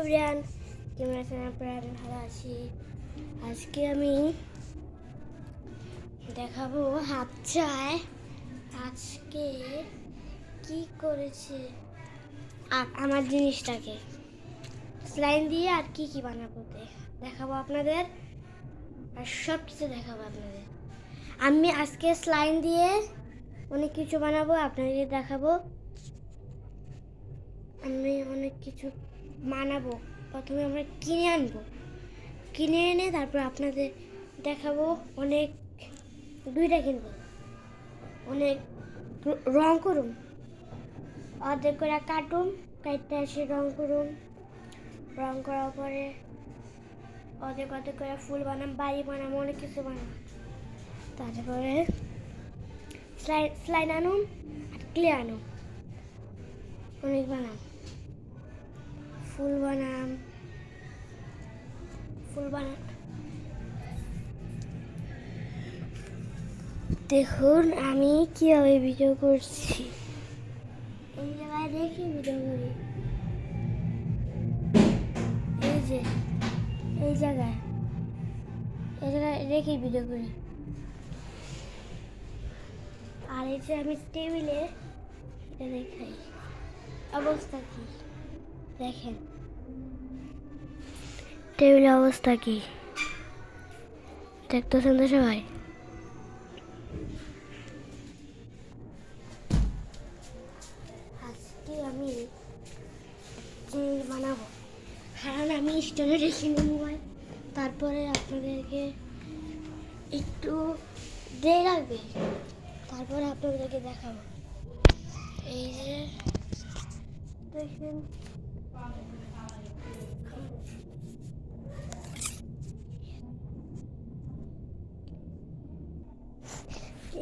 Everyone, কেমন আছেন আপনারা? আমি ভালো আছি। আজকে আমি দেখাবো হাফ চায় আজকে কি করেছে আর আমার জিনিসটাকে স্লাইন দিয়ে আর কি কি বানাবো দেখাবো আপনাদের, আর সব কিছু দেখাবো আপনাদের। আমি আজকে স্লাইন দিয়ে অনেক কিছু বানাবো, আপনাদের দেখাবো। আমি অনেক কিছু বানাবো। প্রথমে আমরা কিনে আনবো, কিনে এনে তারপর আপনাদের দেখাবো। অনেক দুইটা কিনবো, অনেক রং করুন, অর্ধেক করে কাটুন, কাটতে এসে রং করুন। রং করার পরে অর্ধেক অর্ধেক করে ফুল বানাম, বাড়ি বানাম, অনেক কিছু বানাম। তারপরে স্লাইন আনুন আর ক্লে আনুন, অনেক বানাম। ফুল বানাম, দেখুন আমি কিভাবে ভিডিও করছি। এই জায়গায় রেখে ভিডিও করি, এই জায়গায় রেখে ভিডিও করি। আর এই যে আমি টেবিলে এটা দেখাই, অবস্থা কি দেখেন, টেবিলের অবস্থা কি দেখতেছেন তো সবাই? আজকে আমি জিনিস বানাবো, কারণ আমি স্টোরে রেখে মোবাইল, তারপরে আপনাদেরকে একটু দেরি লাগবে, তারপরে আপনাদেরকে দেখাবো। এই যে দেখেন,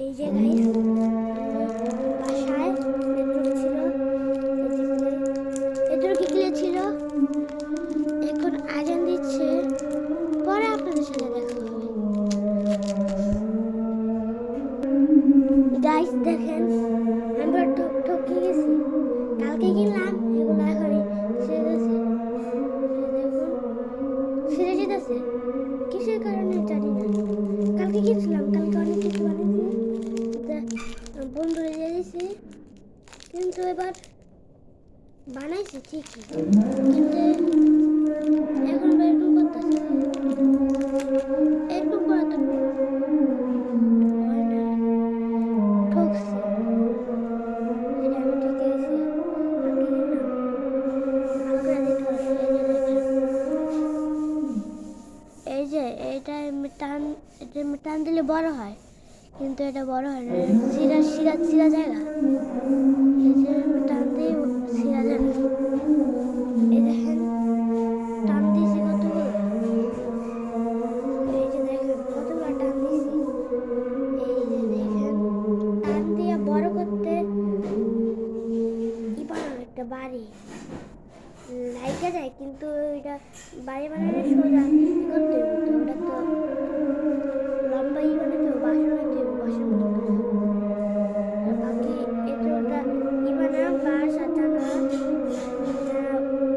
এই যে গাইস বাসায় নেটওয়ার্ক ছিল, এখন আজান দিচ্ছে, পরে আপনাদের সাথে দেখা হবে। গাইস দেখেন, আমরা ঠকে গেছি, কালকে কিনলাম এগুলো এখনই সেরেছে, দেখুন সেরে যেতেছে, কিসের কারণে জানি না। কালকে কিনছিলাম, কালকে অনেক কিছু বানিয়েছি, বন্ধুরা দিয়ে দিয়েছি, কিন্তু এবার বানাইছি ঠিকই, কিন্তু এখন এরকম করতেছে, এরকম করা তো হয় না, ঠকছি। এটা আমি ঠকে গেছি, কালকে কিনলাম, কালকে দিতে পারছি। এই যে এটা টান দিলে বড় হয়, কিন্তু এটা বড় হয় না, সিরা জায়গা, এই যে টান দিয়ে সিরা যায় না। এই দেখেন টান দিয়েছি কতগুলো, এই যে দেখেন কতগুলো টান দিয়েছি। এই যে দেখেন টান দিয়ে বড় করতে কি বানাবো, একটা বাড়ি লাইকা যায়, কিন্তু এটা বাড়ি বানানোর সোজা কি করতে হবে, তো ওটা তো লম্বা বানাতে হবে, বাসা বানাতে হবে, বাসার মতো করে। আর বাকি এটা ওটা বানাম বাস সাজানো,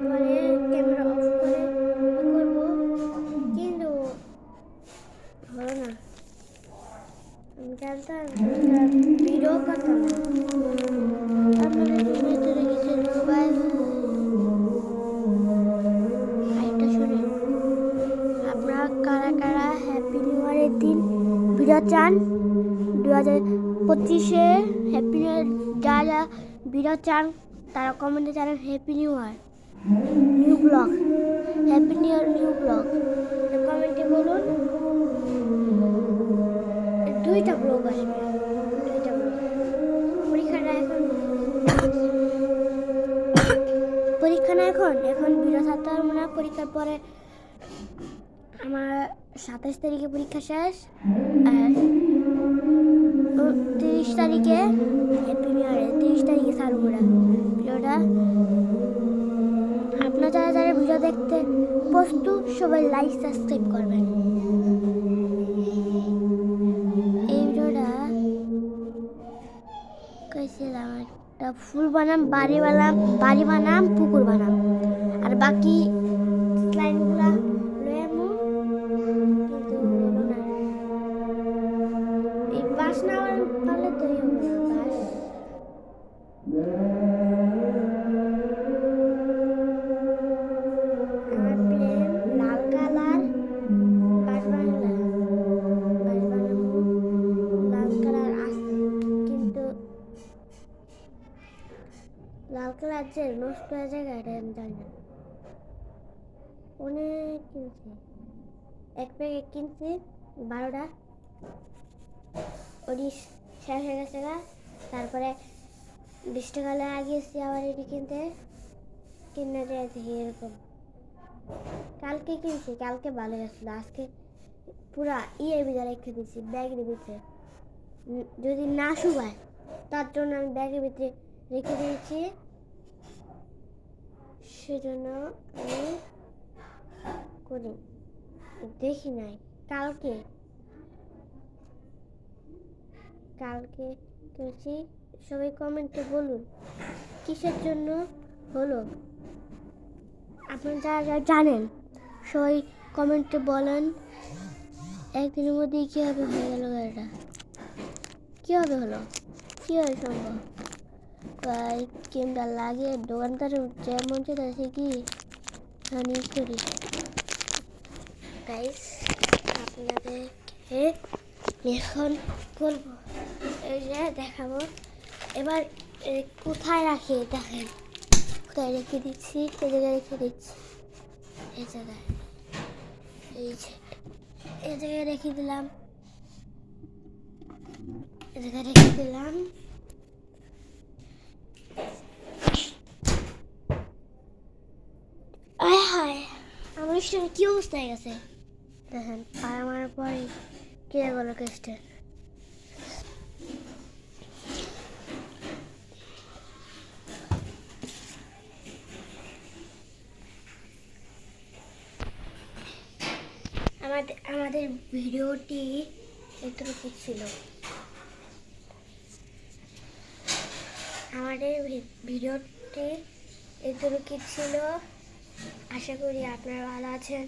পরে ক্যামেরা অফ করে করবো, কিন্তু হলো না। আমি জানতাম ভিডিও করতাম না, আপনাদের জন্য চলে গেছে মোবাইল। আরেকটা শুনেন, আপনারা কারা কারা হ্যাপি নিউ ইয়ারের দিন ভিডিও চান, 2025-এ হ্যাপি নিউ ইয়ার যা ভিডিও চান তারা কমেন্টে জানান happy new year new blog, happy new year new blog কমেন্টে বলুন। দুইটা ব্লগ আসবে, দুইটা ব্লগ। পরীক্ষা না এখন ভিডিও থাকতে পারবো না। পরীক্ষার পরে আমার 27 তারিখে পরীক্ষা শেষ, আর 30 তারিখে হ্যাপি নিউ ইয়ারে 30 তারিখে ছাড়বো না ভিডিওটা। আপনারা যারা যারা ভিডিও দেখতে প্রস্তুত সবাই লাইক সাবস্ক্রাইব করবেন। এই ভিডিওটা কইছিলাম একটা ফুল বানাম, বাড়ি বানাম, পুকুর বানাম, আর বাকি অনেক কিনছি, এক প্যাকেট কিনছি 12টা, ওটি শেষ হয়ে গেছে গা। তারপরে 20 টাকা লাগিয়েছি আবার এটি কিনতে, কিনে দিয়েছি এরকম। কালকে কিনছি, কালকে ভালো গেছিলো, আজকে পুরা ভিতরে রেখে দিচ্ছি, ব্যাগের ভিতরে। যদি না শুকায় তার জন্য আমি ব্যাগের ভিতরে রেখে দিয়েছি, সেজন্য আমি করি দেখি নাই। কালকে কালকে করেছি। সবাই কমেন্টে বলুন কিসের জন্য হলো, আপনারা যারা যারা জানেন সবাই কমেন্টে বলেন। একদিনের মধ্যেই কীভাবে হয়ে গেল এটা, কীভাবে হলো, কীভাবে সম্ভব? তাই ক্রিমটা লাগিয়ে দোকানদার যেমন চেয়েছে কি আমি করি গাইস, আপনাদেরকে এখন বলবো, এই যে দেখাবো। এবার কোথায় রাখি দেখেন, কোথায় রেখে দিচ্ছি, এই জায়গায় রেখে দিচ্ছি, এই জায়গায়, এই জায়গায় রেখে দিলাম, এই জায়গায় রেখে দিলাম। আমার স্টোরে কি অবস্থা হয়ে গেছে দেখেন, আর আমার পরে কে গেল কেস্টে। আমাদের ভিডিওটি এতটুকু ছিল, আমাদের ভিডিওটি এতটুকু ছিল। আশা করি আপনারা ভালো আছেন।